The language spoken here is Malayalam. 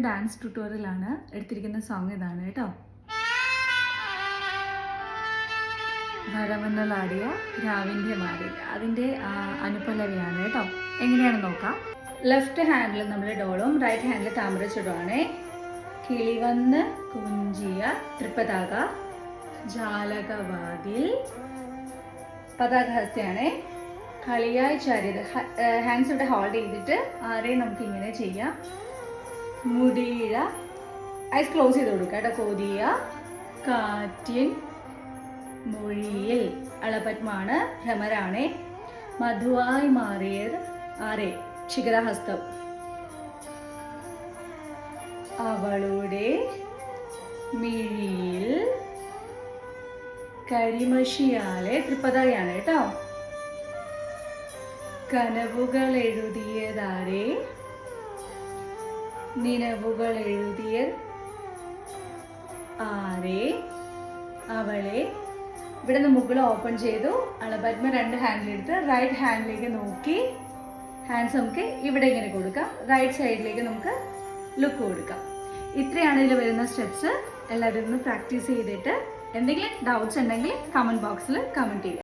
ഡാൻസ് ട്യൂട്ടോറിയലാണ്. എടുത്തിരിക്കുന്ന സോങ് ഇതാണ് കേട്ടോ. ഭരമന്നലാടിയ രാവിൻ്റെ മാറില്ല, അതിൻ്റെ അനുപല്ലവിയാണ് കേട്ടോ. എങ്ങനെയാണെന്ന് നോക്കാം. ലെഫ്റ്റ് ഹാൻഡിൽ നമ്മൾ ഡോളും റൈറ്റ് ഹാൻഡിൽ താമര ചുടുവാണേ. കിളി വന്ന് കുഞ്ചിയ തൃപ്പതാക ജാലകവാതിൽ പതാകഹസ്തയാണേ. കളിയായി ചാരിയത് ഹാൻഡ്സ് ഇവിടെ ഹോൾഡ് ചെയ്തിട്ട് ആരെയും നമുക്ക് ഇങ്ങനെ ചെയ്യാം. മുടിയിഴ ഐസ് ക്ലോസ് ചെയ്ത് കൊടുക്കുക കേട്ടോ. കോതിയ കാറ്റിൻ മൊഴിയിൽ അളപത്മാണ് ഭ്രമരാണേ. മധുവായി മാറിയത് ആരെ ശിഖരഹസ്തം. അവളുടെ മിഴിയിൽ കരിമഷിയാലെ തൃപ്പതാകയാണ് കേട്ടോ. കനവുകൾ എഴുതിയതാരെ നിലവുകൾ എഴുതിയ ആരെ അവളെ. ഇവിടെ നിന്ന് മുകൾ ഓപ്പൺ ചെയ്തു. അളപത്മ രണ്ട് ഹാൻഡിലെടുത്ത് റൈറ്റ് ഹാൻഡിലേക്ക് നോക്കി ഹാൻഡ്സ് നമുക്ക് ഇവിടെ ഇങ്ങനെ കൊടുക്കാം. റൈറ്റ് സൈഡിലേക്ക് നമുക്ക് ലുക്ക് കൊടുക്കാം. ഇത്രയാണ് ഇതിൽ വരുന്ന സ്റ്റെപ്സ്. എല്ലാവരും ഒന്ന് പ്രാക്ടീസ് ചെയ്തിട്ട് എന്തെങ്കിലും ഡൗട്ട്സ് ഉണ്ടെങ്കിൽ കമൻറ്റ് ബോക്സിൽ കമൻറ്റ് ചെയ്യുക.